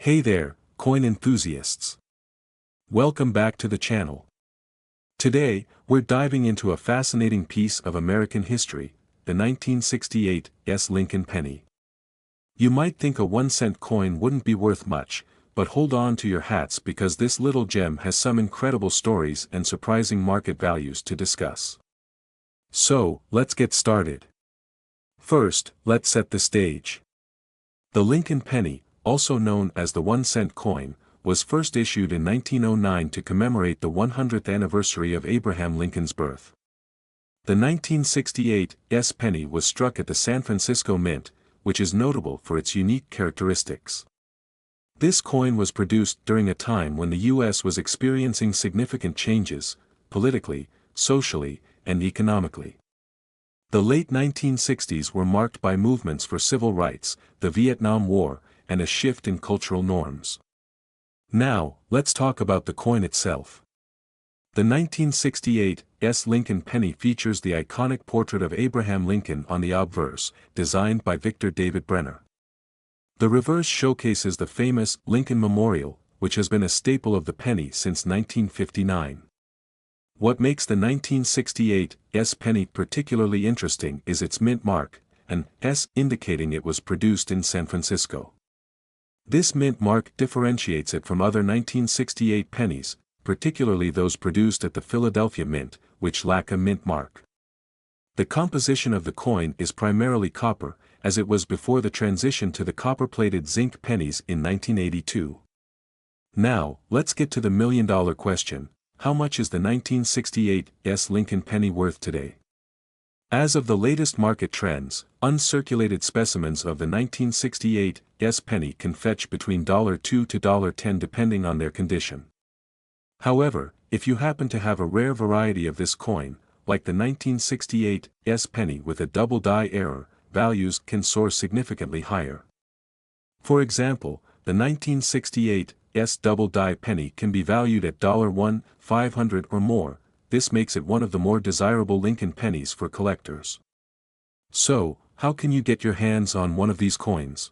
Hey there, coin enthusiasts. Welcome back to the channel. Today, we're diving into a fascinating piece of American history, the 1968 Lincoln penny. You might think a 1-cent coin wouldn't be worth much, but hold on to your hats because this little gem has some incredible stories and surprising market values to discuss. So, let's get started. First, let's set the stage. The Lincoln penny, also known as the 1-cent coin, was first issued in 1909 to commemorate the 100th anniversary of Abraham Lincoln's birth. The 1968 penny was struck at the San Francisco Mint, which is notable for its unique characteristics. This coin was produced during a time when the U.S. was experiencing significant changes, politically, socially, and economically. The late 1960s were marked by movements for civil rights, the Vietnam War, and a shift in cultural norms. Now, let's talk about the coin itself. The 1968 Lincoln penny features the iconic portrait of Abraham Lincoln on the obverse, designed by Victor David Brenner. The reverse showcases the famous Lincoln Memorial, which has been a staple of the penny since 1959. What makes the 1968 penny particularly interesting is its mint mark, an S indicating it was produced in San Francisco. This mint mark differentiates it from other 1968 pennies, particularly those produced at the Philadelphia Mint, which lack a mint mark. The composition of the coin is primarily copper, as it was before the transition to the copper-plated zinc pennies in 1982. Now, let's get to the million-dollar question: how much is the 1968 Lincoln penny worth today? As of the latest market trends, uncirculated specimens of the 1968 penny can fetch between $2 to $10 depending on their condition. However, if you happen to have a rare variety of this coin, like the 1968 penny with a double die error, values can soar significantly higher. For example, the 1968 double die penny can be valued at $1,500 or more. This makes it one of the more desirable Lincoln pennies for collectors. So, how can you get your hands on one of these coins?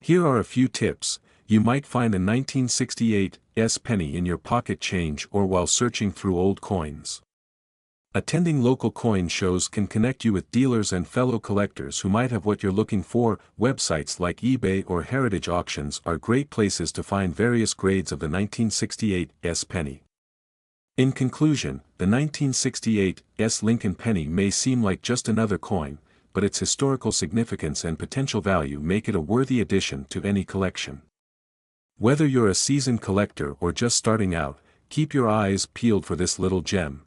Here are a few tips. You might find a 1968 penny in your pocket change or while searching through old coins. Attending local coin shows can connect you with dealers and fellow collectors who might have what you're looking for. Websites like eBay or Heritage Auctions are great places to find various grades of the 1968 penny. In conclusion, the 1968 Lincoln penny may seem like just another coin, but its historical significance and potential value make it a worthy addition to any collection. Whether you're a seasoned collector or just starting out, keep your eyes peeled for this little gem.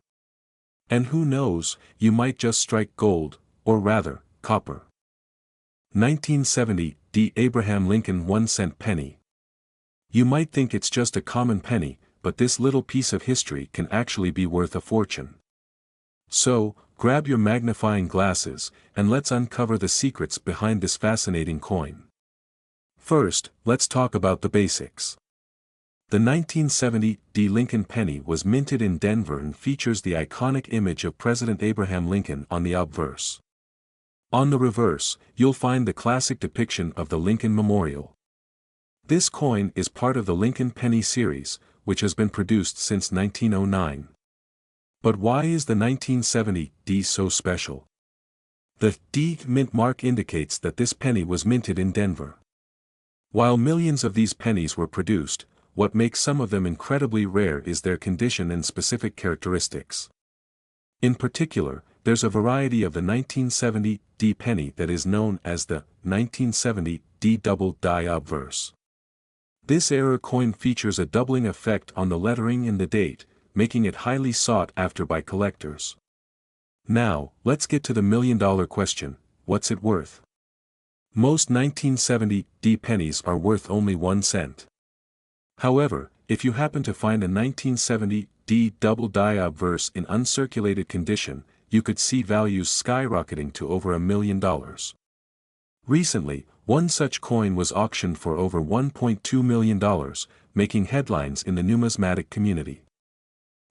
And who knows, you might just strike gold, or rather, copper. 1970 Abraham Lincoln 1-cent penny. You might think it's just a common penny, but this little piece of history can actually be worth a fortune. So, grab your magnifying glasses, and let's uncover the secrets behind this fascinating coin. First, let's talk about the basics. The 1970 Lincoln penny was minted in Denver and features the iconic image of President Abraham Lincoln on the obverse. On the reverse, you'll find the classic depiction of the Lincoln Memorial. This coin is part of the Lincoln penny series, which has been produced since 1909. But why is the 1970 so special? The D mint mark indicates that this penny was minted in Denver. While millions of these pennies were produced, what makes some of them incredibly rare is their condition and specific characteristics. In particular, there's a variety of the 1970 penny that is known as the 1970 double die obverse. This error coin features a doubling effect on the lettering and the date, making it highly sought after by collectors. Now, let's get to the million-dollar question: what's it worth? Most 1970 pennies are worth only 1 cent. However, if you happen to find a 1970 double die obverse in uncirculated condition, you could see values skyrocketing to over $1 million. Recently, one such coin was auctioned for over $1.2 million, making headlines in the numismatic community.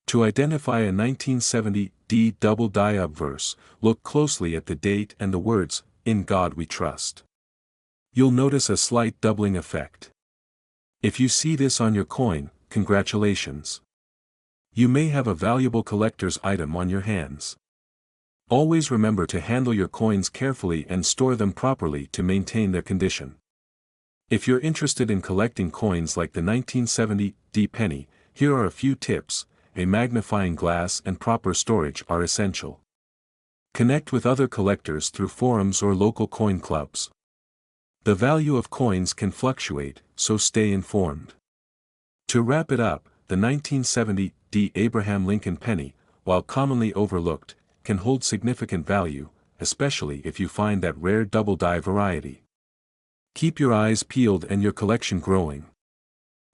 To identify a 1970 double die obverse, look closely at the date and the words, "In God We Trust." You'll notice a slight doubling effect. If you see this on your coin, congratulations. You may have a valuable collector's item on your hands. Always remember to handle your coins carefully and store them properly to maintain their condition. If you're interested in collecting coins like the 1970 D penny, here are a few tips. A magnifying glass and proper storage are essential. Connect with other collectors through forums or local coin clubs. The value of coins can fluctuate, so stay informed. To wrap it up, the 1970 D Abraham Lincoln penny, while commonly overlooked, can hold significant value, especially if you find that rare double-die variety. Keep your eyes peeled and your collection growing.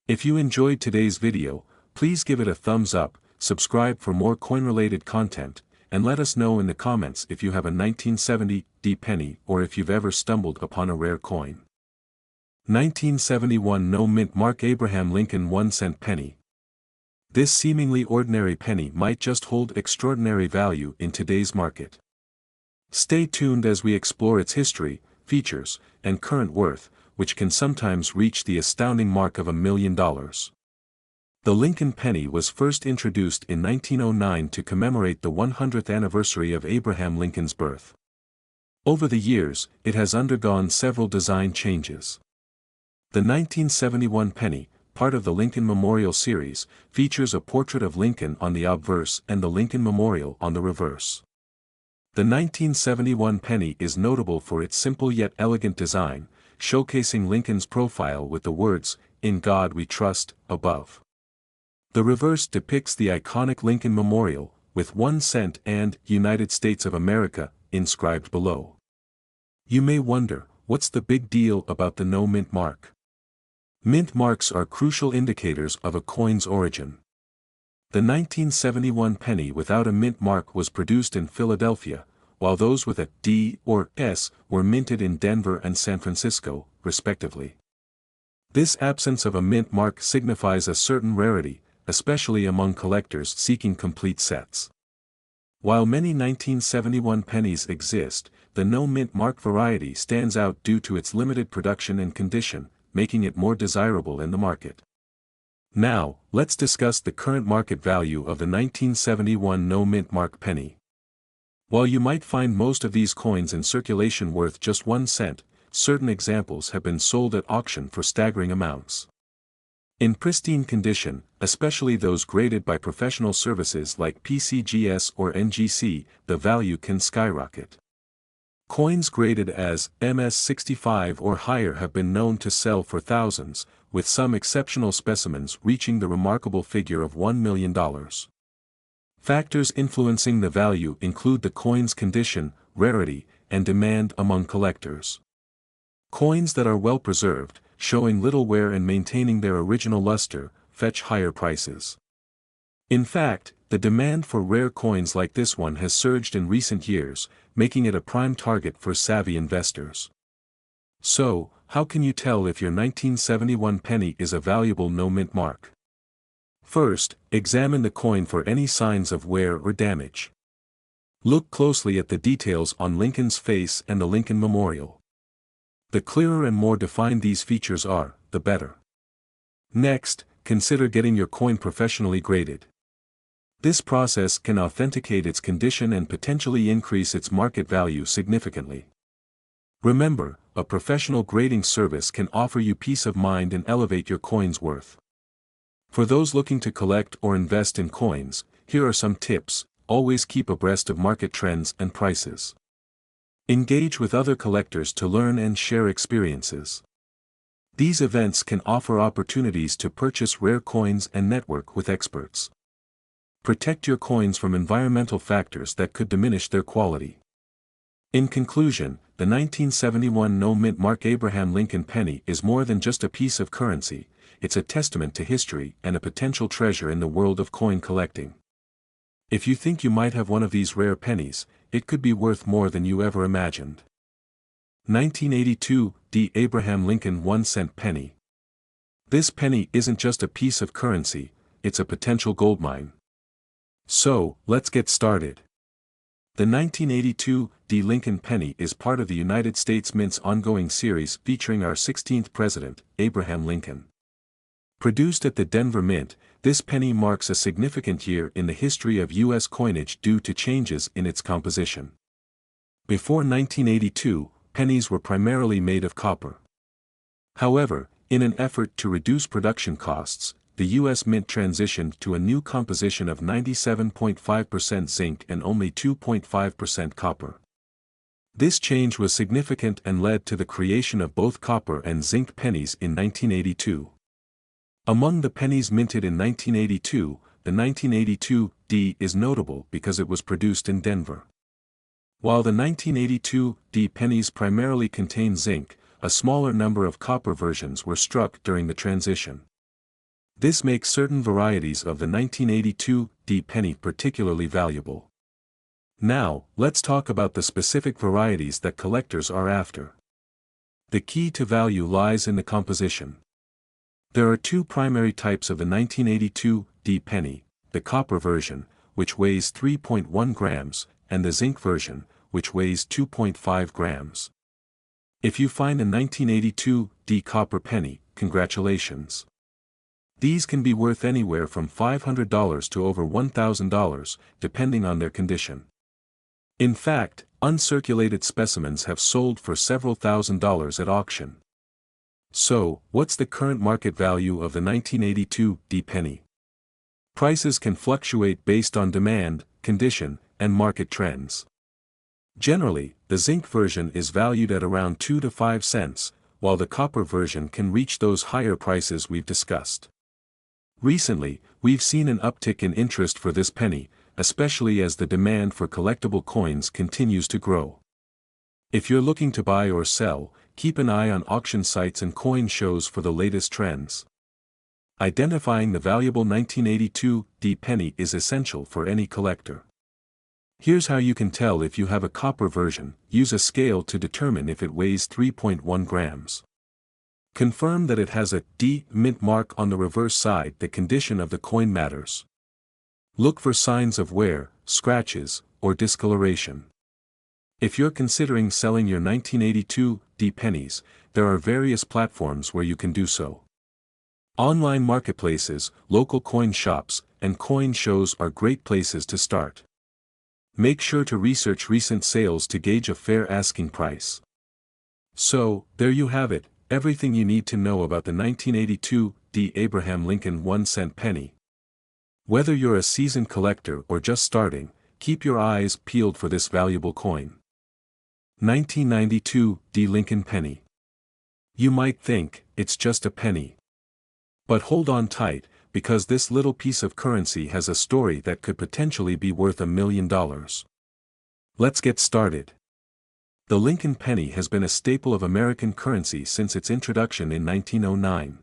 If you enjoyed today's video, please give it a thumbs up, subscribe for more coin-related content, and let us know in the comments if you have a 1970 D penny or if you've ever stumbled upon a rare coin. 1971 No Mint Mark Abraham Lincoln 1-cent penny. This seemingly ordinary penny might just hold extraordinary value in today's market. Stay tuned as we explore its history, features, and current worth, which can sometimes reach the astounding mark of $1 million. The Lincoln penny was first introduced in 1909 to commemorate the 100th anniversary of Abraham Lincoln's birth. Over the years, it has undergone several design changes. The 1971 penny, part of the Lincoln Memorial series, features a portrait of Lincoln on the obverse and the Lincoln Memorial on the reverse. The 1971 penny is notable for its simple yet elegant design, showcasing Lincoln's profile with the words, "In God We Trust," above. The reverse depicts the iconic Lincoln Memorial, with 1 cent and "United States of America" inscribed below. You may wonder, what's the big deal about the no mint mark? Mint marks are crucial indicators of a coin's origin. The 1971 penny without a mint mark was produced in Philadelphia, while those with a D or S were minted in Denver and San Francisco, respectively. This absence of a mint mark signifies a certain rarity, especially among collectors seeking complete sets. While many 1971 pennies exist, the no mint mark variety stands out due to its limited production and condition, making it more desirable in the market. Now, let's discuss the current market value of the 1971 no mint mark penny. While you might find most of these coins in circulation worth just 1 cent, certain examples have been sold at auction for staggering amounts. In pristine condition, especially those graded by professional services like PCGS or NGC, the value can skyrocket. Coins graded as MS-65 or higher have been known to sell for thousands, with some exceptional specimens reaching the remarkable figure of $1 million. Factors influencing the value include the coin's condition, rarity, and demand among collectors. Coins that are well preserved, showing little wear and maintaining their original luster, fetch higher prices. In fact, the demand for rare coins like this one has surged in recent years, making it a prime target for savvy investors. So, how can you tell if your 1971 penny is a valuable no mint mark? First, examine the coin for any signs of wear or damage. Look closely at the details on Lincoln's face and the Lincoln Memorial. The clearer and more defined these features are, the better. Next, consider getting your coin professionally graded. This process can authenticate its condition and potentially increase its market value significantly. Remember, a professional grading service can offer you peace of mind and elevate your coin's worth. For those looking to collect or invest in coins, here are some tips. Always keep abreast of market trends and prices. Engage with other collectors to learn and share experiences. These events can offer opportunities to purchase rare coins and network with experts. Protect your coins from environmental factors that could diminish their quality. In conclusion, the 1971 no mint mark Abraham Lincoln penny is more than just a piece of currency, it's a testament to history and a potential treasure in the world of coin collecting. If you think you might have one of these rare pennies, it could be worth more than you ever imagined. 1982 D. Abraham Lincoln 1-cent penny. This penny isn't just a piece of currency, it's a potential goldmine. So, let's get started. The 1982 D. Lincoln penny is part of the United States Mint's ongoing series featuring our 16th president, Abraham Lincoln. Produced at the Denver Mint, this penny marks a significant year in the history of U.S. coinage due to changes in its composition. Before 1982, pennies were primarily made of copper. However, in an effort to reduce production costs, the U.S. Mint transitioned to a new composition of 97.5% zinc and only 2.5% copper. This change was significant and led to the creation of both copper and zinc pennies in 1982. Among the pennies minted in 1982, the 1982 D is notable because it was produced in Denver. While the 1982 D pennies primarily contain zinc, a smaller number of copper versions were struck during the transition. This makes certain varieties of the 1982 D penny particularly valuable. Now, let's talk about the specific varieties that collectors are after. The key to value lies in the composition. There are two primary types of the 1982 D penny, the copper version, which weighs 3.1 grams, and the zinc version, which weighs 2.5 grams. If you find a 1982 D copper penny, congratulations. These can be worth anywhere from $500 to over $1,000, depending on their condition. In fact, uncirculated specimens have sold for several $1,000s at auction. So, what's the current market value of the 1982 D penny? Prices can fluctuate based on demand, condition, and market trends. Generally, the zinc version is valued at around 2 to 5 cents, while the copper version can reach those higher prices we've discussed. Recently, we've seen an uptick in interest for this penny, especially as the demand for collectible coins continues to grow. If you're looking to buy or sell, keep an eye on auction sites and coin shows for the latest trends. Identifying the valuable 1982 D penny is essential for any collector. Here's how you can tell if you have a copper version. Use a scale to determine if it weighs 3.1 grams. Confirm that it has a D mint mark on the reverse side. The condition of the coin matters. Look for signs of wear, scratches, or discoloration. If you're considering selling your 1982 D pennies, there are various platforms where you can do so. Online marketplaces, local coin shops, and coin shows are great places to start. Make sure to research recent sales to gauge a fair asking price. So, there you have it, everything you need to know about the 1982 D Abraham Lincoln 1-cent penny. Whether you're a seasoned collector or just starting, keep your eyes peeled for this valuable coin. 1992 D Lincoln penny. You might think, it's just a penny. But hold on tight, because this little piece of currency has a story that could potentially be worth $1 million. Let's get started. The Lincoln penny has been a staple of American currency since its introduction in 1909.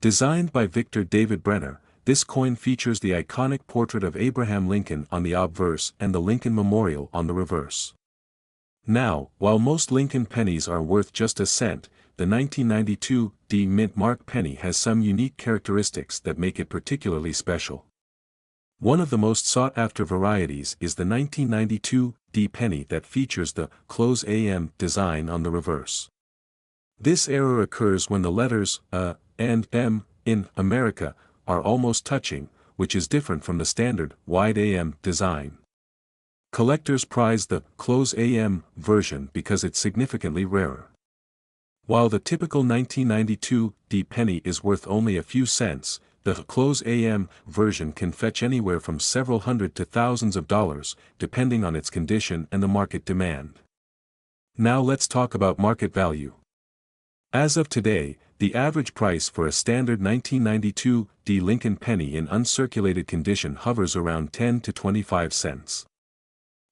Designed by Victor David Brenner, this coin features the iconic portrait of Abraham Lincoln on the obverse and the Lincoln Memorial on the reverse. Now, while most Lincoln pennies are worth just a cent, the 1992 D mint mark penny has some unique characteristics that make it particularly special. One of the most sought-after varieties is the 1992 D penny that features the close AM design on the reverse. This error occurs when the letters A and M in America are almost touching, which is different from the standard wide AM design. Collectors prize the close AM version because it's significantly rarer. While the typical 1992 D penny is worth only a few cents, the close AM version can fetch anywhere from several hundred to thousands of dollars, depending on its condition and the market demand. Now let's talk about market value. As of today, the average price for a standard 1992 D Lincoln penny in uncirculated condition hovers around 10 to 25 cents.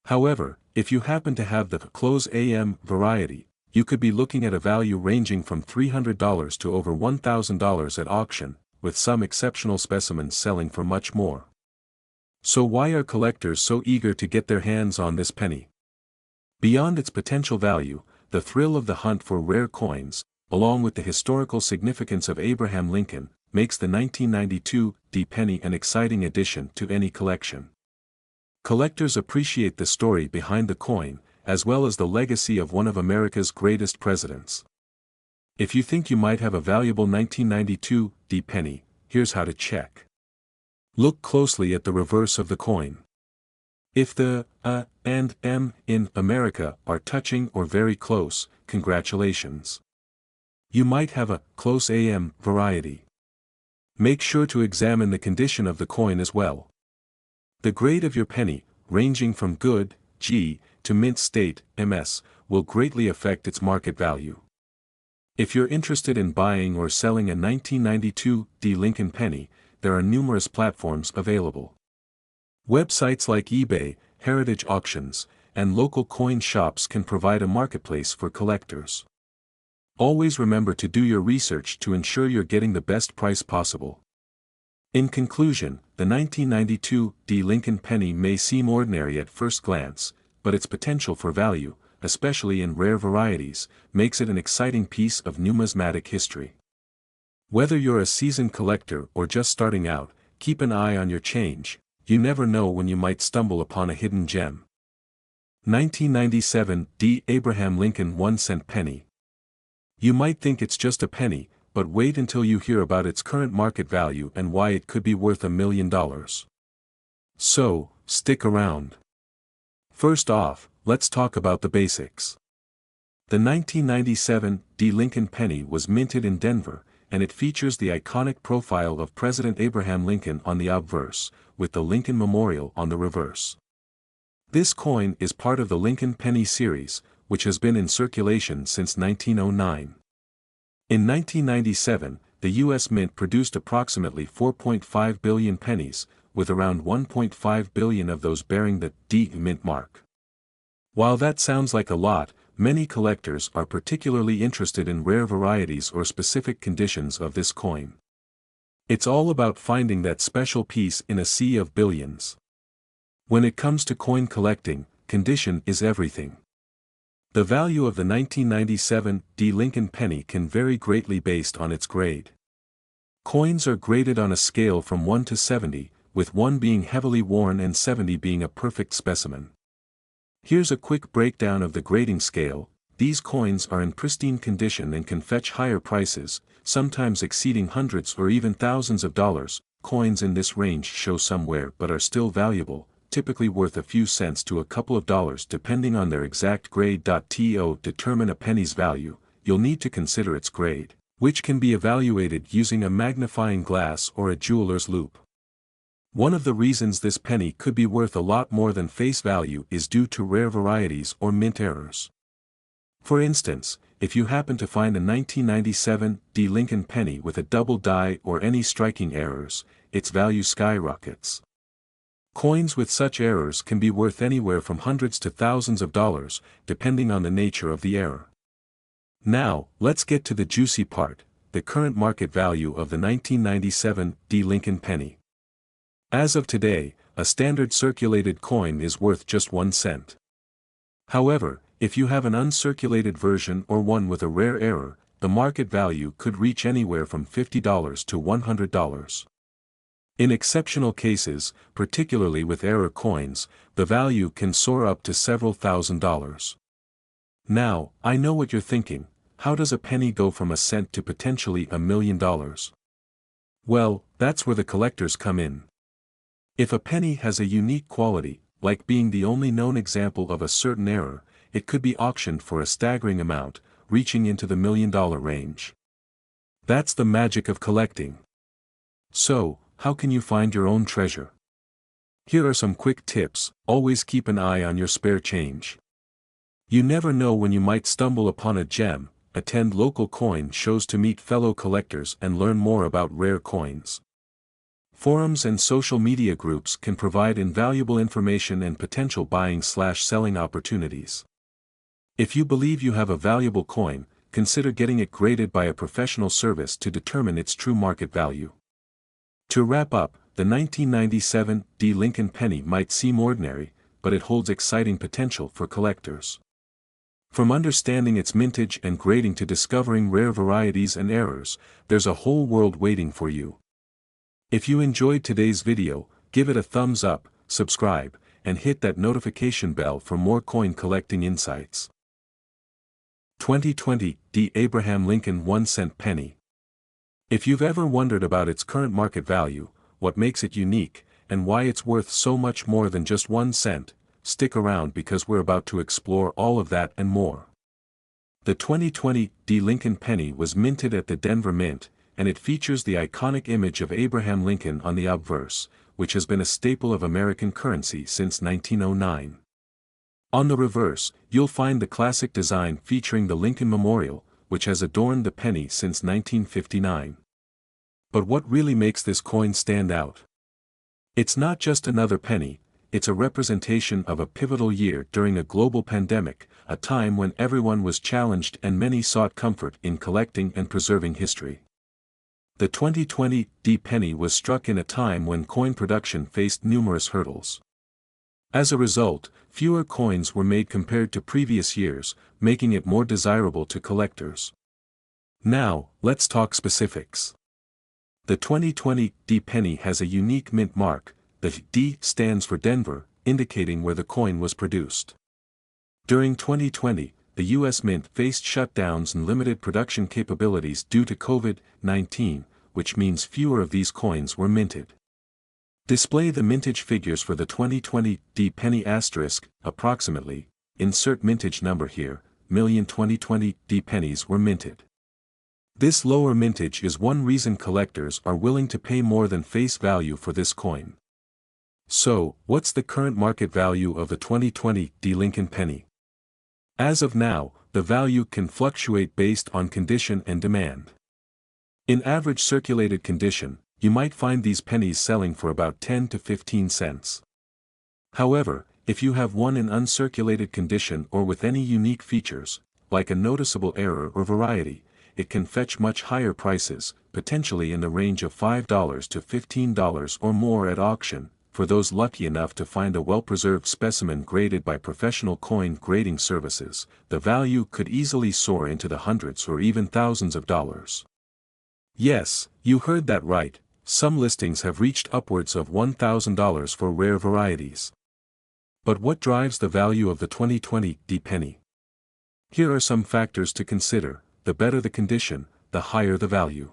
However, if you happen to have the close AM variety, you could be looking at a value ranging from $300 to over $1,000 at auction, with some exceptional specimens selling for much more. So why are collectors so eager to get their hands on this penny? Beyond its potential value, the thrill of the hunt for rare coins, along with the historical significance of Abraham Lincoln, makes the 1992 D penny an exciting addition to any collection. Collectors appreciate the story behind the coin, as well as the legacy of one of America's greatest presidents. If you think you might have a valuable 1992 D penny. Here's how to check. Look closely at the reverse of the coin. If the A and M in America are touching or very close, congratulations. You might have a close AM variety. Make sure to examine the condition of the coin as well. The grade of your penny, ranging from good, G, to mint state, MS, will greatly affect its market value. If you're interested in buying or selling a 1992 D Lincoln penny, there are numerous platforms available. Websites like eBay, Heritage Auctions, and local coin shops can provide a marketplace for collectors. Always remember to do your research to ensure you're getting the best price possible. In conclusion, the 1992 D Lincoln penny may seem ordinary at first glance, but its potential for value, especially in rare varieties, makes it an exciting piece of numismatic history. Whether you're a seasoned collector or just starting out, keep an eye on your change. You never know when you might stumble upon a hidden gem. 1997 D Abraham Lincoln 1-cent penny. You might think it's just a penny, but wait until you hear about its current market value and why it could be worth $1 million. So, stick around. First off, let's talk about the basics. The 1997 D Lincoln penny was minted in Denver, and it features the iconic profile of President Abraham Lincoln on the obverse, with the Lincoln Memorial on the reverse. This coin is part of the Lincoln penny series, which has been in circulation since 1909. In 1997, the U.S. Mint produced approximately 4.5 billion pennies, with around 1.5 billion of those bearing the D Mint mark. While that sounds like a lot, many collectors are particularly interested in rare varieties or specific conditions of this coin. It's all about finding that special piece in a sea of billions. When it comes to coin collecting, condition is everything. The value of the 1997 D Lincoln penny can vary greatly based on its grade. Coins are graded on a scale from 1 to 70, with 1 being heavily worn and 70 being a perfect specimen. Here's a quick breakdown of the grading scale. These coins are in pristine condition and can fetch higher prices, sometimes exceeding hundreds or even thousands of dollars. Coins in this range show some wear but are still valuable, typically worth a few cents to a couple of dollars depending on their exact grade. To determine a penny's value, you'll need to consider its grade, which can be evaluated using a magnifying glass or a jeweler's loupe. One of the reasons this penny could be worth a lot more than face value is due to rare varieties or mint errors. For instance, if you happen to find a 1997 D Lincoln penny with a double die or any striking errors, its value skyrockets. Coins with such errors can be worth anywhere from hundreds to thousands of dollars, depending on the nature of the error. Now, let's get to the juicy part, the current market value of the 1997 D Lincoln penny. As of today, a standard circulated coin is worth just 1 cent. However, if you have an uncirculated version or one with a rare error, the market value could reach anywhere from $50 to $100. In exceptional cases, particularly with error coins, the value can soar up to several $1,000s. Now, I know what you're thinking, how does a penny go from a cent to potentially $1 million? Well, that's where the collectors come in. If a penny has a unique quality, like being the only known example of a certain error, it could be auctioned for a staggering amount, reaching into the $1 million range. That's the magic of collecting. So, how can you find your own treasure? Here are some quick tips. Always keep an eye on your spare change. You never know when you might stumble upon a gem. Attend local coin shows to meet fellow collectors and learn more about rare coins. Forums and social media groups can provide invaluable information and potential buying/selling opportunities. If you believe you have a valuable coin, consider getting it graded by a professional service to determine its true market value. To wrap up, the 1997 D Lincoln penny might seem ordinary, but it holds exciting potential for collectors. From understanding its mintage and grading to discovering rare varieties and errors, there's a whole world waiting for you. If you enjoyed today's video, give it a thumbs up, subscribe, and hit that notification bell for more coin collecting insights. 2020 D Abraham Lincoln 1-cent penny. If you've ever wondered about its current market value, what makes it unique, and why it's worth so much more than just 1 cent, stick around because we're about to explore all of that and more. The 2020 D. Lincoln penny was minted at the Denver Mint, and it features the iconic image of Abraham Lincoln on the obverse, which has been a staple of American currency since 1909. On the reverse, you'll find the classic design featuring the Lincoln Memorial, which has adorned the penny since 1959. But what really makes this coin stand out? It's not just another penny, it's a representation of a pivotal year during a global pandemic, a time when everyone was challenged and many sought comfort in collecting and preserving history. The 2020 D penny was struck in a time when coin production faced numerous hurdles. As a result, fewer coins were made compared to previous years, making it more desirable to collectors. Now, let's talk specifics. The 2020 D penny has a unique mint mark. The D stands for Denver, indicating where the coin was produced. During 2020, the U.S. Mint faced shutdowns and limited production capabilities due to COVID-19, which means fewer of these coins were minted. Display the mintage figures for the 2020 D penny asterisk, approximately, insert mintage number here, million 2020 D pennies were minted. This lower mintage is one reason collectors are willing to pay more than face value for this coin. So, what's the current market value of the 2020 D Lincoln penny? As of now, the value can fluctuate based on condition and demand. In average circulated condition, you might find these pennies selling for about 10 to 15 cents. However, if you have one in uncirculated condition or with any unique features, like a noticeable error or variety, it can fetch much higher prices, potentially in the range of $5 to $15 or more at auction. For those lucky enough to find a well-preserved specimen graded by professional coin grading services, the value could easily soar into the hundreds or even thousands of dollars. Yes, you heard that right, some listings have reached upwards of $1,000 for rare varieties. But what drives the value of the 2020 D penny? Here are some factors to consider: the better the condition, the higher the value.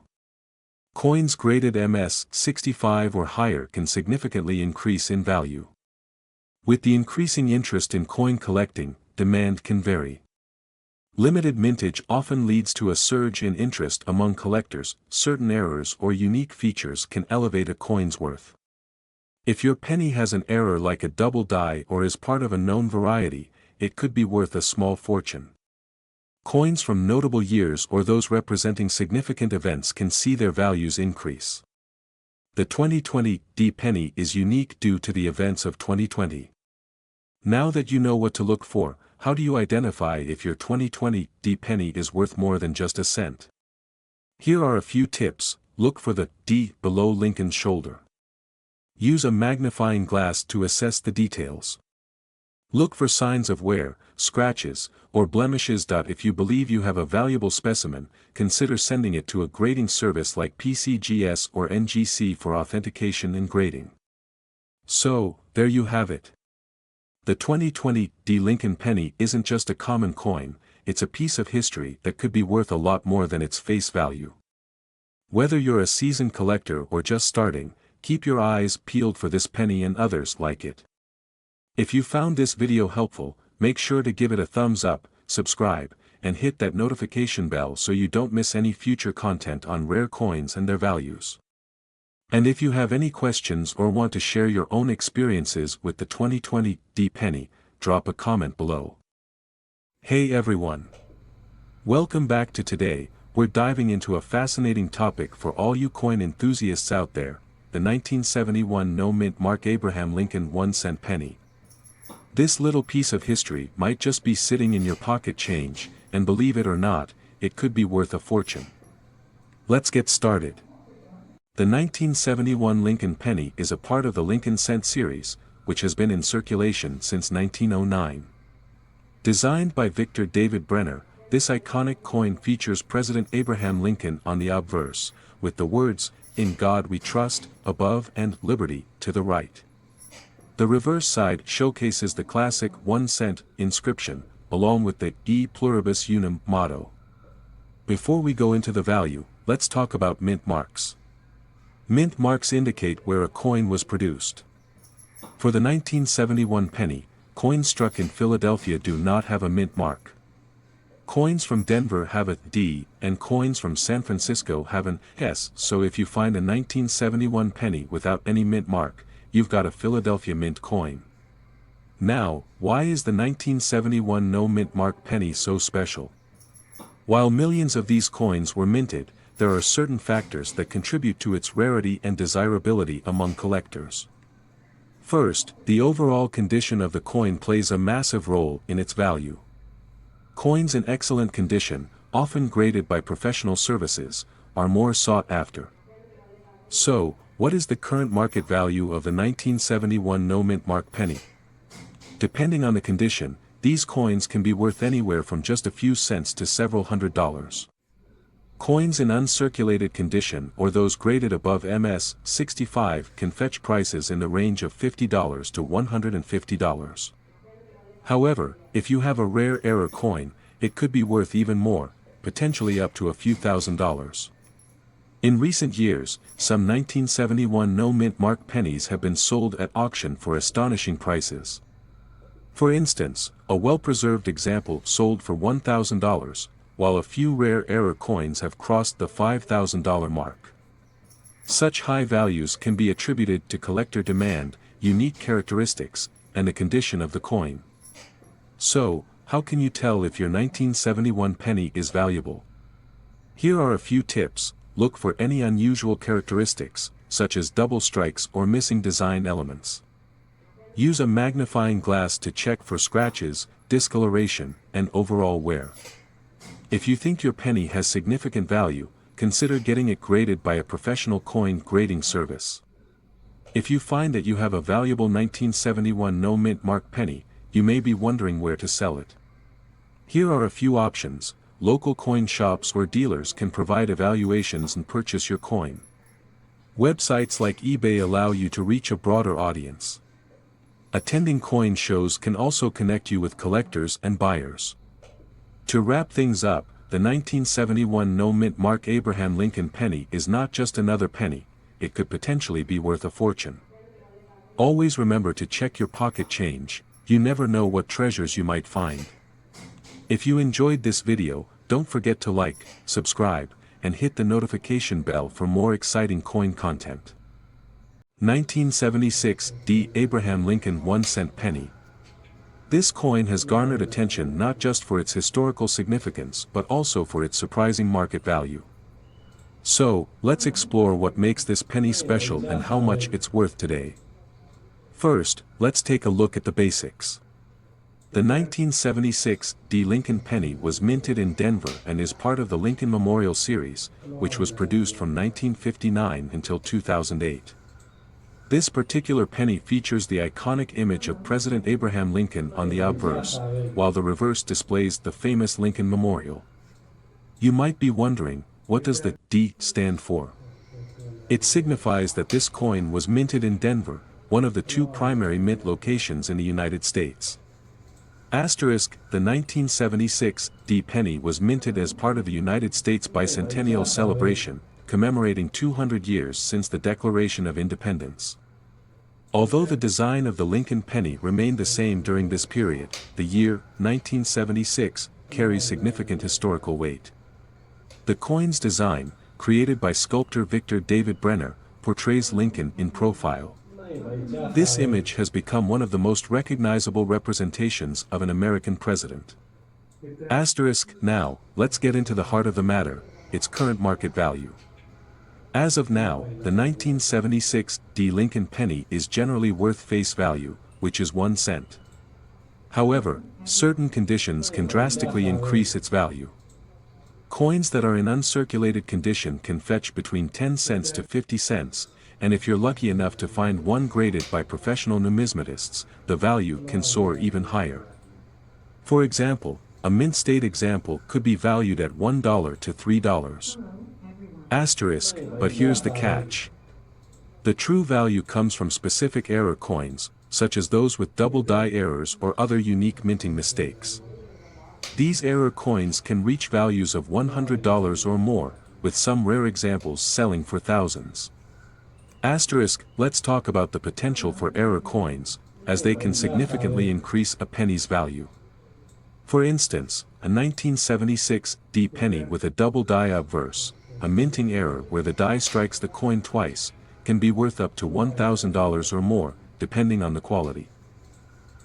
Coins graded MS 65 or higher can significantly increase in value. With the increasing interest in coin collecting, demand can vary. Limited mintage often leads to a surge in interest among collectors. Certain errors or unique features can elevate a coin's worth. If your penny has an error like a double die or is part of a known variety, it could be worth a small fortune. Coins from notable years or those representing significant events can see their values increase. The 2020 D penny is unique due to the events of 2020. Now that you know what to look for, how do you identify if your 2020 D penny is worth more than just a cent? Here are a few tips. Look for the D below Lincoln's shoulder. Use a magnifying glass to assess the details. Look for signs of wear, scratches, or blemishes. If you believe you have a valuable specimen, consider sending it to a grading service like PCGS or NGC for authentication and grading. So, there you have it. The 2020 D Lincoln penny isn't just a common coin, it's a piece of history that could be worth a lot more than its face value. Whether you're a seasoned collector or just starting, keep your eyes peeled for this penny and others like it. If you found this video helpful, make sure to give it a thumbs up, subscribe, and hit that notification bell so you don't miss any future content on rare coins and their values. And if you have any questions or want to share your own experiences with the 2020 D penny, drop a comment below. Hey everyone! Welcome back to Today. We're diving into a fascinating topic for all you coin enthusiasts out there: the 1971 no-mint mark Abraham Lincoln 1-cent penny. This little piece of history might just be sitting in your pocket change, and believe it or not, it could be worth a fortune. Let's get started. The 1971 Lincoln penny is a part of the Lincoln cent series, which has been in circulation since 1909. Designed by Victor David Brenner, this iconic coin features President Abraham Lincoln on the obverse, with the words, "In God We Trust," above and "Liberty" to the right. The reverse side showcases the classic 1-cent inscription, along with the E Pluribus Unum motto. Before we go into the value, let's talk about mint marks. Mint marks indicate where a coin was produced. For the 1971 penny, coins struck in Philadelphia do not have a mint mark. Coins from Denver have a D, and coins from San Francisco have an S, so if you find a 1971 penny without any mint mark, you've got a Philadelphia mint coin. Now, why is the 1971 no mint mark penny so special? While millions of these coins were minted, there are certain factors that contribute to its rarity and desirability among collectors. First, the overall condition of the coin plays a massive role in its value. Coins in excellent condition, often graded by professional services, are more sought after. So, what is the current market value of the 1971 no mint mark penny? Depending on the condition, these coins can be worth anywhere from just a few cents to several $100s. Coins in uncirculated condition or those graded above MS 65 can fetch prices in the range of $50 to $150. However, if you have a rare error coin, it could be worth even more, potentially up to a few $1,000s. In recent years, some 1971 no mint mark pennies have been sold at auction for astonishing prices. For instance, a well-preserved example sold for $1,000, while a few rare error coins have crossed the $5,000 mark. Such high values can be attributed to collector demand, unique characteristics, and the condition of the coin. So, how can you tell if your 1971 penny is valuable? Here are a few tips. Look for any unusual characteristics, such as double strikes or missing design elements. Use a magnifying glass to check for scratches, discoloration, and overall wear. If you think your penny has significant value, consider getting it graded by a professional coin grading service. If you find that you have a valuable 1971 no mint mark penny, you may be wondering where to sell it. Here are a few options. Local coin shops or dealers can provide evaluations and purchase your coin. Websites like eBay allow you to reach a broader audience. Attending coin shows can also connect you with collectors and buyers. To wrap things up, the 1971 no mint mark Abraham Lincoln penny is not just another penny, it could potentially be worth a fortune. Always remember to check your pocket change, you never know what treasures you might find. If you enjoyed this video, don't forget to like, subscribe, and hit the notification bell for more exciting coin content. 1976 D. Abraham Lincoln 1-cent penny. This coin has garnered attention not just for its historical significance but also for its surprising market value. So, let's explore what makes this penny special and how much it's worth today. First, let's take a look at the basics. The 1976 D. Lincoln penny was minted in Denver and is part of the Lincoln Memorial Series, which was produced from 1959 until 2008. This particular penny features the iconic image of President Abraham Lincoln on the obverse, while the reverse displays the famous Lincoln Memorial. You might be wondering, what does the D stand for? It signifies that this coin was minted in Denver, one of the two primary mint locations in the United States. Asterisk, the 1976 D penny was minted as part of the United States bicentennial celebration, commemorating 200 years since the Declaration of Independence. Although the design of the Lincoln penny remained the same during this period, the year 1976 carries significant historical weight. The coin's design, created by sculptor Victor David Brenner, portrays Lincoln in profile. This image has become one of the most recognizable representations of an American president. Asterisk, now, let's get into the heart of the matter, its current market value. As of now, the 1976 D. Lincoln penny is generally worth face value, which is 1 cent. However, certain conditions can drastically increase its value. Coins that are in uncirculated condition can fetch between 10 cents to 50 cents, and if you're lucky enough to find one graded by professional numismatists, the value can soar even higher. For example, a mint state example could be valued at $1 to $3. Asterisk, but here's the catch. The true value comes from specific error coins, such as those with double die errors or other unique minting mistakes. These error coins can reach values of $100 or more, with some rare examples selling for thousands. Asterisk, let's talk about the potential for error coins, as they can significantly increase a penny's value. For instance, a 1976 D penny with a double die obverse, a minting error where the die strikes the coin twice, can be worth up to $1,000 or more, depending on the quality.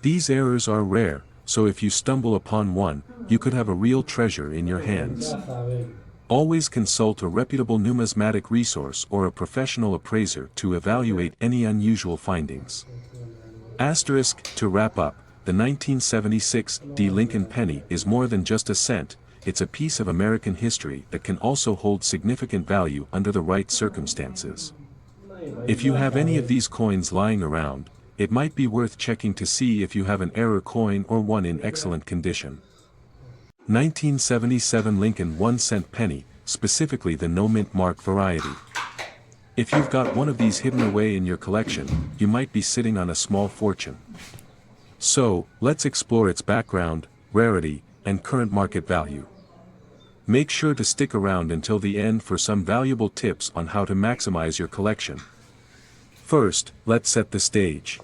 These errors are rare, so if you stumble upon one, you could have a real treasure in your hands. Always consult a reputable numismatic resource or a professional appraiser to evaluate any unusual findings. Asterisk, to wrap up, the 1976 D Lincoln penny is more than just a cent, it's a piece of American history that can also hold significant value under the right circumstances. If you have any of these coins lying around, it might be worth checking to see if you have an error coin or one in excellent condition. 1977 Lincoln 1-cent penny, specifically the no mint mark variety. If you've got one of these hidden away in your collection, you might be sitting on a small fortune. So, let's explore its background, rarity, and current market value. Make sure to stick around until the end for some valuable tips on how to maximize your collection. First, let's set the stage.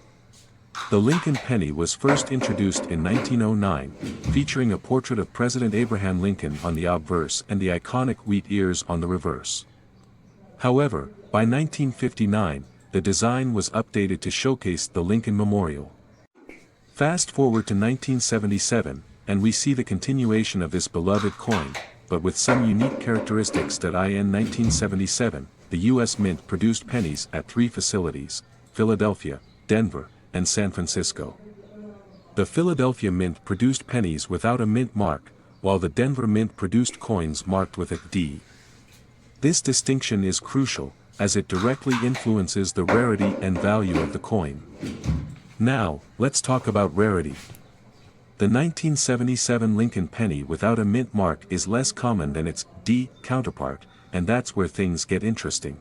The Lincoln penny was first introduced in 1909, featuring a portrait of President Abraham Lincoln on the obverse and the iconic wheat ears on the reverse. However, by 1959, the design was updated to showcase the Lincoln Memorial. Fast forward to 1977, and we see the continuation of this beloved coin, but with some unique characteristics that in 1977, the U.S. Mint produced pennies at 3 facilities, Philadelphia, Denver, and San Francisco. The Philadelphia Mint produced pennies without a mint mark, while the Denver Mint produced coins marked with a D. This distinction is crucial, as it directly influences the rarity and value of the coin. Now, let's talk about rarity. The 1977 Lincoln penny without a mint mark is less common than its D counterpart, and that's where things get interesting.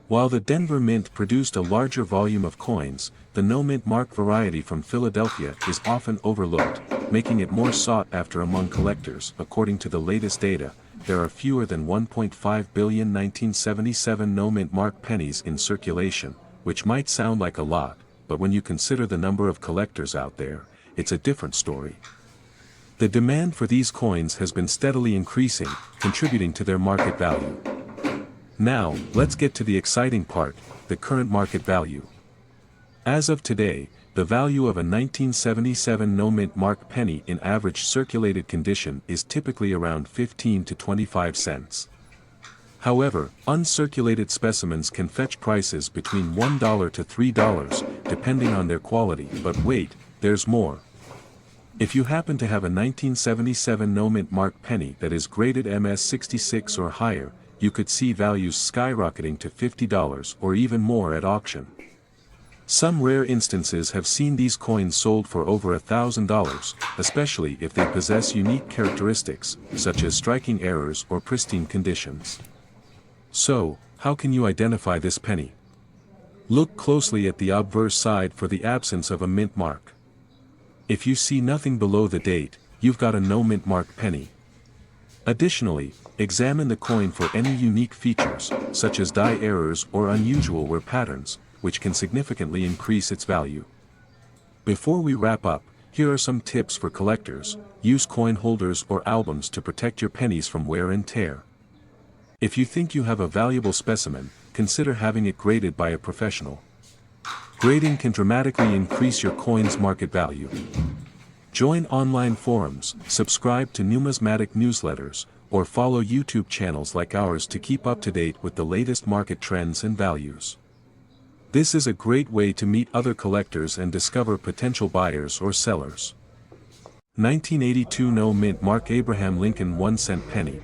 While the Denver Mint produced a larger volume of coins, the no mint mark variety from Philadelphia is often overlooked, making it more sought after among collectors. According to the latest data, there are fewer than 1.5 billion 1977 no mint mark pennies in circulation, which might sound like a lot, but when you consider the number of collectors out there, it's a different story. The demand for these coins has been steadily increasing, contributing to their market value. Now, let's get to the exciting part, the current market value. As of today, the value of a 1977 no mint mark penny in average circulated condition is typically around 15 to 25 cents. However, uncirculated specimens can fetch prices between $1 to $3, depending on their quality. But wait, there's more. If you happen to have a 1977 no mint mark penny that is graded MS66 or higher, you could see values skyrocketing to $50 or even more at auction. Some rare instances have seen these coins sold for over $1,000, especially if they possess unique characteristics, such as striking errors or pristine conditions. So, how can you identify this penny? Look closely at the obverse side for the absence of a mint mark. If you see nothing below the date, you've got a no mint mark penny. Additionally, examine the coin for any unique features, such as die errors or unusual wear patterns, which can significantly increase its value. Before we wrap up, here are some tips for collectors. Use coin holders or albums to protect your pennies from wear and tear. If you think you have a valuable specimen, consider having it graded by a professional. Grading can dramatically increase your coin's market value. Join online forums, subscribe to numismatic newsletters, or follow YouTube channels like ours to keep up to date with the latest market trends and values. This is a great way to meet other collectors and discover potential buyers or sellers. 1982 no mint mark Abraham Lincoln 1-cent penny.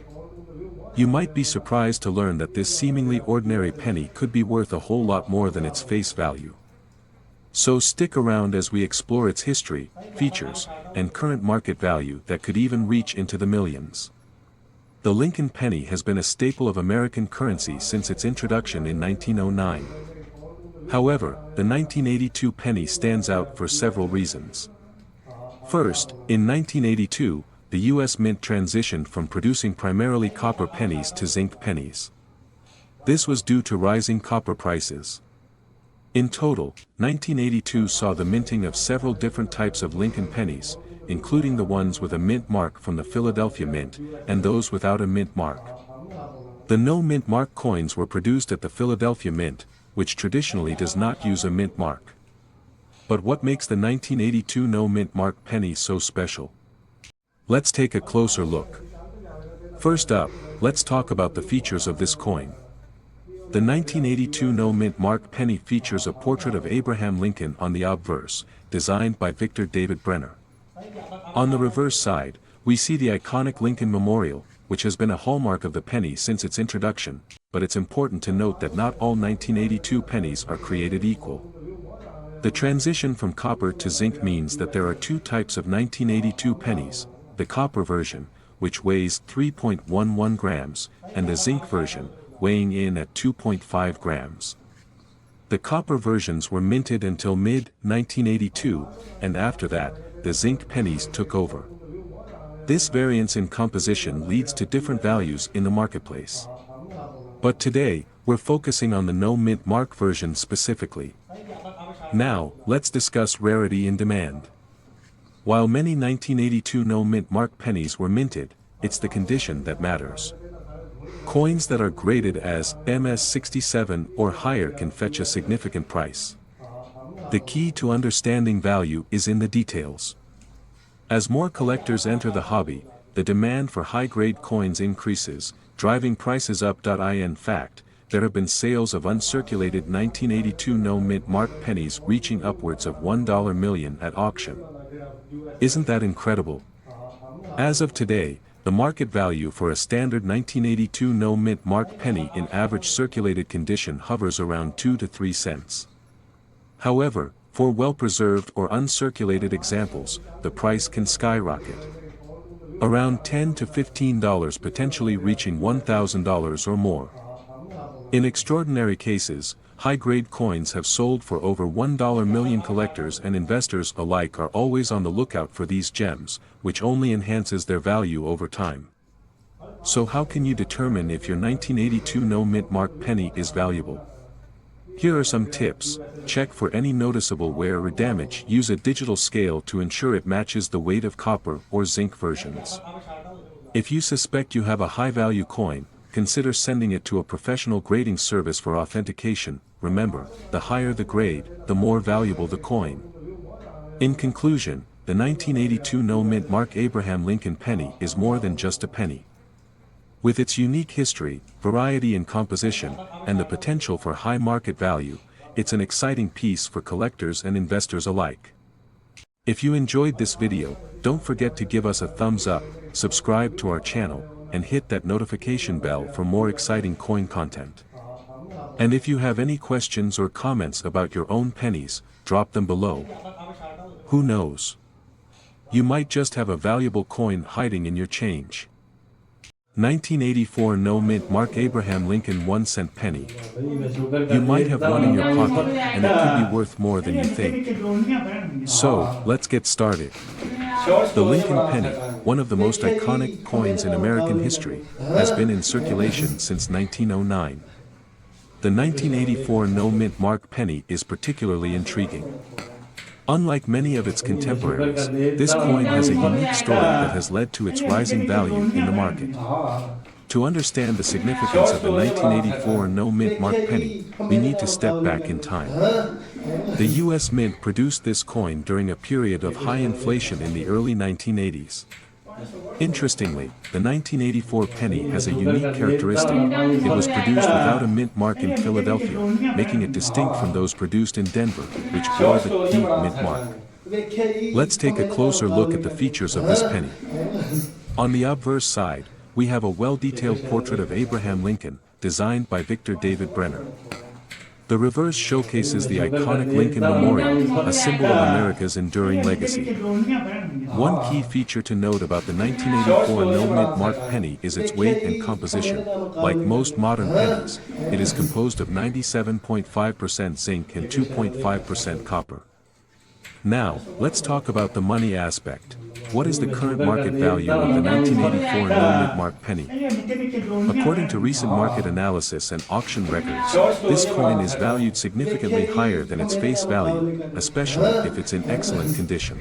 You might be surprised to learn that this seemingly ordinary penny could be worth a whole lot more than its face value. So stick around as we explore its history, features, and current market value that could even reach into the millions. The Lincoln penny has been a staple of American currency since its introduction in 1909. However, the 1982 penny stands out for several reasons. First, in 1982, the U.S. Mint transitioned from producing primarily copper pennies to zinc pennies. This was due to rising copper prices. In total, 1982 saw the minting of several different types of Lincoln pennies, including the ones with a mint mark from the Philadelphia Mint, and those without a mint mark. The no mint mark coins were produced at the Philadelphia Mint, which traditionally does not use a mint mark. But what makes the 1982 no mint mark penny so special? Let's take a closer look. First up, let's talk about the features of this coin. The 1982 no mint mark penny features a portrait of Abraham Lincoln on the obverse, designed by Victor David Brenner. On the reverse side, we see the iconic Lincoln Memorial, which has been a hallmark of the penny since its introduction, but it's important to note that not all 1982 pennies are created equal. The transition from copper to zinc means that there are two types of 1982 pennies, the copper version, which weighs 3.11 grams, and the zinc version, weighing in at 2.5 grams. The copper versions were minted until mid-1982, and after that, the zinc pennies took over. This variance in composition leads to different values in the marketplace. But today, we're focusing on the no mint mark version specifically. Now, let's discuss rarity and demand. While many 1982 no mint mark pennies were minted, it's the condition that matters. Coins that are graded as MS67 or higher can fetch a significant price. The key to understanding value is in the details. As more collectors enter the hobby, the demand for high-grade coins increases, driving prices up. In fact, there have been sales of uncirculated 1982 no mint mark pennies reaching upwards of $1 million at auction. Isn't that incredible? As of today, the market value for a standard 1982 no mint mark penny in average circulated condition hovers around 2 to 3 cents. However, for well-preserved or uncirculated examples, the price can skyrocket. Around $10 to $15, potentially reaching $1,000 or more. In extraordinary cases, high-grade coins have sold for over $1 million. Collectors and investors alike are always on the lookout for these gems, which only enhances their value over time. So how can you determine if your 1982 no mint mark penny is valuable? Here are some tips. Check for any noticeable wear or damage. Use a digital scale to ensure it matches the weight of copper or zinc versions. If you suspect you have a high-value coin, consider sending it to a professional grading service for authentication. Remember, the higher the grade, the more valuable the coin. In conclusion, the 1982 no mint mark Abraham Lincoln penny is more than just a penny. With its unique history, variety in composition, and the potential for high market value, it's an exciting piece for collectors and investors alike. If you enjoyed this video, don't forget to give us a thumbs up, subscribe to our channel, and hit that notification bell for more exciting coin content. And if you have any questions or comments about your own pennies, drop them below. Who knows? You might just have a valuable coin hiding in your change. 1984 no mint mark Abraham Lincoln 1-cent penny. You might have one in your pocket, and it could be worth more than you think. So, let's get started. The Lincoln penny, one of the most iconic coins in American history, has been in circulation since 1909. The 1984 no mint mark penny is particularly intriguing. Unlike many of its contemporaries, this coin has a unique story that has led to its rising value in the market. To understand the significance of the 1984 no mint mark penny, we need to step back in time. The U.S. Mint produced this coin during a period of high inflation in the early 1980s. Interestingly, the 1984 penny has a unique characteristic. It was produced without a mint mark in Philadelphia, making it distinct from those produced in Denver, which bore the deep mint mark. Let's take a closer look at the features of this penny. On the obverse side, we have a well-detailed portrait of Abraham Lincoln, designed by Victor David Brenner. The reverse showcases the iconic Lincoln Memorial, a symbol of America's enduring legacy. One key feature to note about the 1984 no mint mark penny is its weight and composition. Like most modern pennies, it is composed of 97.5% zinc and 2.5% copper. Now, let's talk about the money aspect. What is the current market value of the 1984 no-mint mark penny? According to recent market analysis and auction records, this coin is valued significantly higher than its face value, especially if it's in excellent condition.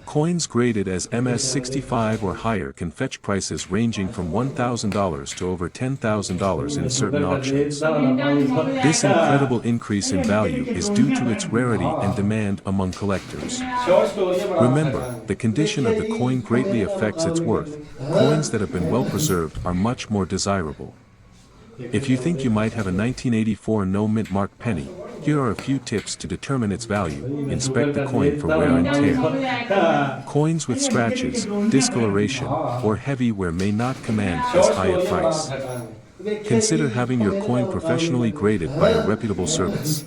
Coins graded as MS-65 or higher can fetch prices ranging from $1,000 to over $10,000 in certain auctions. This incredible increase in value is due to its rarity and demand among collectors. Remember, the condition of the coin greatly affects its worth. Coins that have been well preserved are much more desirable. If you think you might have a 1984 no-mint mark penny, here are a few tips to determine its value. Inspect the coin for wear and tear. Coins with scratches, discoloration, or heavy wear may not command as high a price. Consider having your coin professionally graded by a reputable service.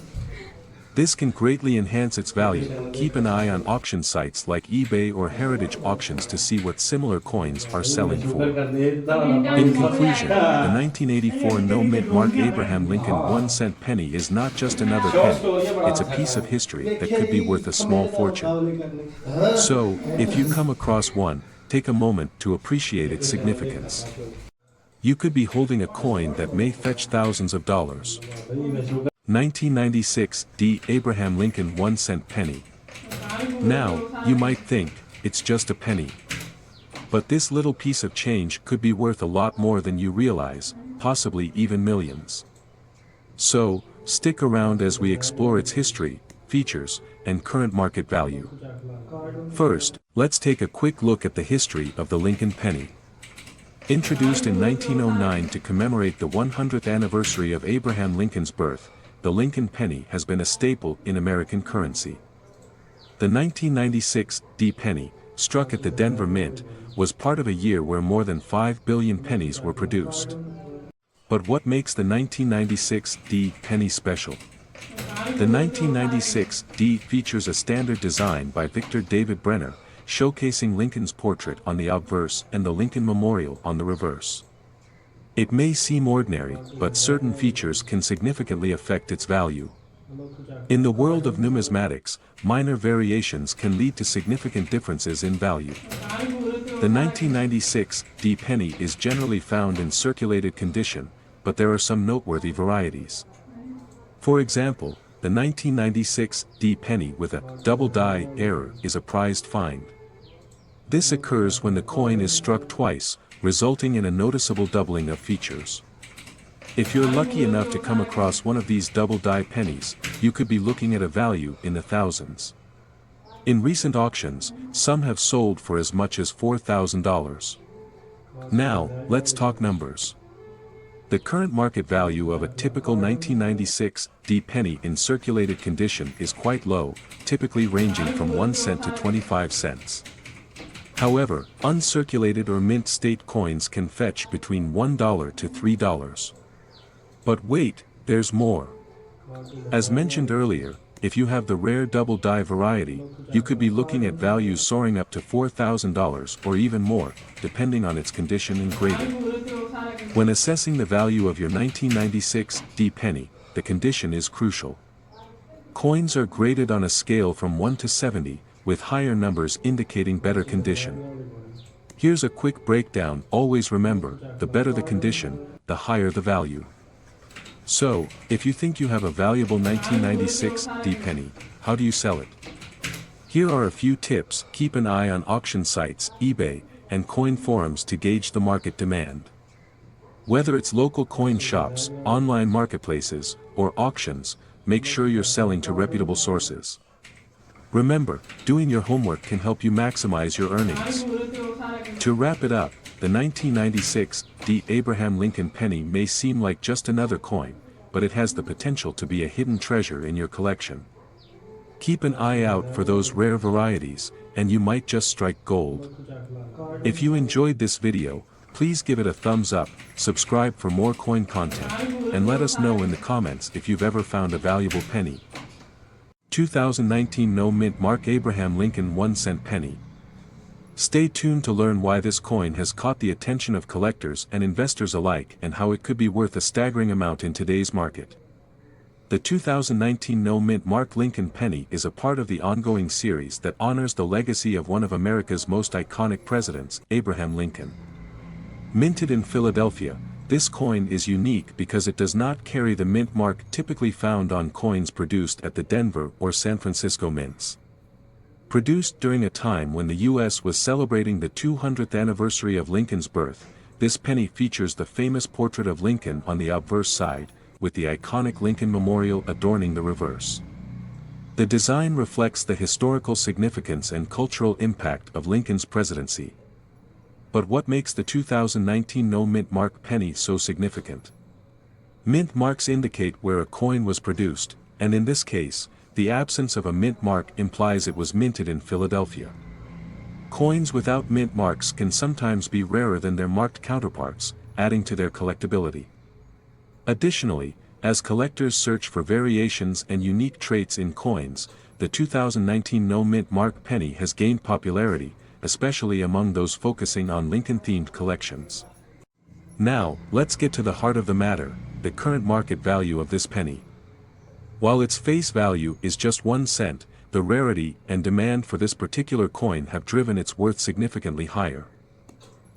This can greatly enhance its value. Keep an eye on auction sites like eBay or heritage auctions to see what similar coins are selling for. In conclusion, the 1984 no-mint mark Abraham Lincoln 1-cent penny is not just another penny, it's a piece of history that could be worth a small fortune. So, if you come across one, take a moment to appreciate its significance. You could be holding a coin that may fetch thousands of dollars. 1996 D. Abraham Lincoln 1-cent penny. Now, you might think, it's just a penny. But this little piece of change could be worth a lot more than you realize, possibly even millions. So, stick around as we explore its history, features, and current market value. First, let's take a quick look at the history of the Lincoln penny. Introduced in 1909 to commemorate the 100th anniversary of Abraham Lincoln's birth, the Lincoln penny has been a staple in American currency. The 1996 D penny, struck at the Denver Mint, was part of a year where more than 5 billion pennies were produced. But what makes the 1996 D penny special? The 1996 D features a standard design by Victor David Brenner, showcasing Lincoln's portrait on the obverse and the Lincoln Memorial on the reverse. It may seem ordinary, but certain features can significantly affect its value. In the world of numismatics, minor variations can lead to significant differences in value. The 1996 D penny is generally found in circulated condition, but there are some noteworthy varieties. For example, the 1996 D penny with a double die error is a prized find. This occurs when the coin is struck twice, resulting in a noticeable doubling of features. If you're lucky enough to come across one of these double die pennies, you could be looking at a value in the thousands. In recent auctions, some have sold for as much as $4,000. Now, let's talk numbers. The current market value of a typical 1996 D penny in circulated condition is quite low, typically ranging from 1 cent to 25 cents. However, uncirculated or mint state coins can fetch between $1 to $3. But wait, there's more. As mentioned earlier, if you have the rare double die variety, you could be looking at values soaring up to $4,000 or even more, depending on its condition and grading. When assessing the value of your 1996 D penny, the condition is crucial. Coins are graded on a scale from 1 to 70, with higher numbers indicating better condition. Here's a quick breakdown. Always remember, the better the condition, the higher the value. So, if you think you have a valuable 1996 D penny, how do you sell it? Here are a few tips. Keep an eye on auction sites, eBay, and coin forums to gauge the market demand. Whether it's local coin shops, online marketplaces, or auctions, make sure you're selling to reputable sources. Remember, doing your homework can help you maximize your earnings. To wrap it up, the 1996 D Abraham Lincoln penny may seem like just another coin, but it has the potential to be a hidden treasure in your collection. Keep an eye out for those rare varieties, and you might just strike gold. If you enjoyed this video, please give it a thumbs up, subscribe for more coin content, and let us know in the comments if you've ever found a valuable penny. 2019 no-mint mark Abraham Lincoln 1-cent penny. Stay tuned to learn why this coin has caught the attention of collectors and investors alike and how it could be worth a staggering amount in today's market. The 2019 no-mint mark Lincoln penny is a part of the ongoing series that honors the legacy of one of America's most iconic presidents, Abraham Lincoln. Minted in Philadelphia, this coin is unique because it does not carry the mint mark typically found on coins produced at the Denver or San Francisco mints. Produced during a time when the U.S. was celebrating the 200th anniversary of Lincoln's birth, this penny features the famous portrait of Lincoln on the obverse side, with the iconic Lincoln Memorial adorning the reverse. The design reflects the historical significance and cultural impact of Lincoln's presidency. But what makes the 2019 no-mint mark penny so significant? Mint marks indicate where a coin was produced, and in this case, the absence of a mint mark implies it was minted in Philadelphia. Coins without mint marks can sometimes be rarer than their marked counterparts, adding to their collectability. Additionally, as collectors search for variations and unique traits in coins, the 2019 no-mint mark penny has gained popularity, especially among those focusing on Lincoln-themed collections. Now, let's get to the heart of the matter, the current market value of this penny. While its face value is just 1 cent, the rarity and demand for this particular coin have driven its worth significantly higher.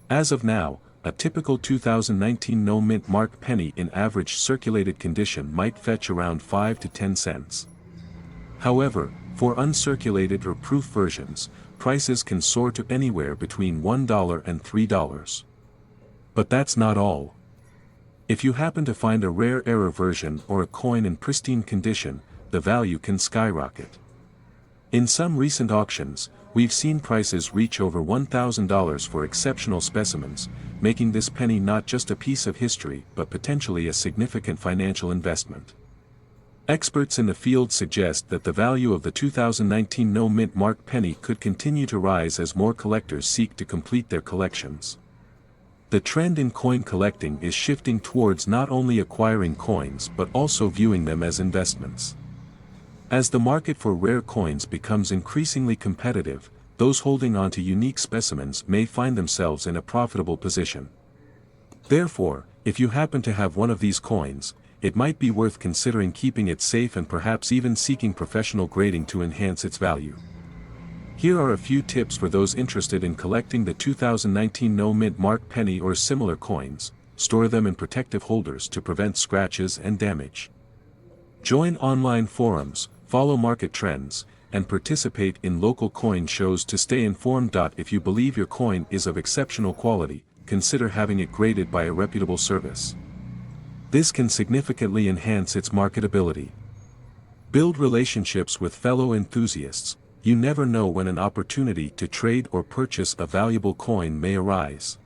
As of now, a typical 2019 no-mint mark penny in average circulated condition might fetch around 5 to 10 cents. However, for uncirculated or proof versions, prices can soar to anywhere between $1 and $3. But that's not all. If you happen to find a rare error version or a coin in pristine condition, the value can skyrocket. In some recent auctions, we've seen prices reach over $1,000 for exceptional specimens, making this penny not just a piece of history but potentially a significant financial investment. Experts in the field suggest that the value of the 2019 no-mint mark penny could continue to rise as more collectors seek to complete their collections. The trend in coin collecting is shifting towards not only acquiring coins but also viewing them as investments. As the market for rare coins becomes increasingly competitive, those holding on to unique specimens may find themselves in a profitable position. Therefore, if you happen to have one of these coins, it might be worth considering keeping it safe and perhaps even seeking professional grading to enhance its value. Here are a few tips for those interested in collecting the 2019 no-mint mark penny or similar coins. Store them in protective holders to prevent scratches and damage. Join online forums, follow market trends, and participate in local coin shows to stay informed. If you believe your coin is of exceptional quality, consider having it graded by a reputable service. This can significantly enhance its marketability. Build relationships with fellow enthusiasts. You never know when an opportunity to trade or purchase a valuable coin may arise.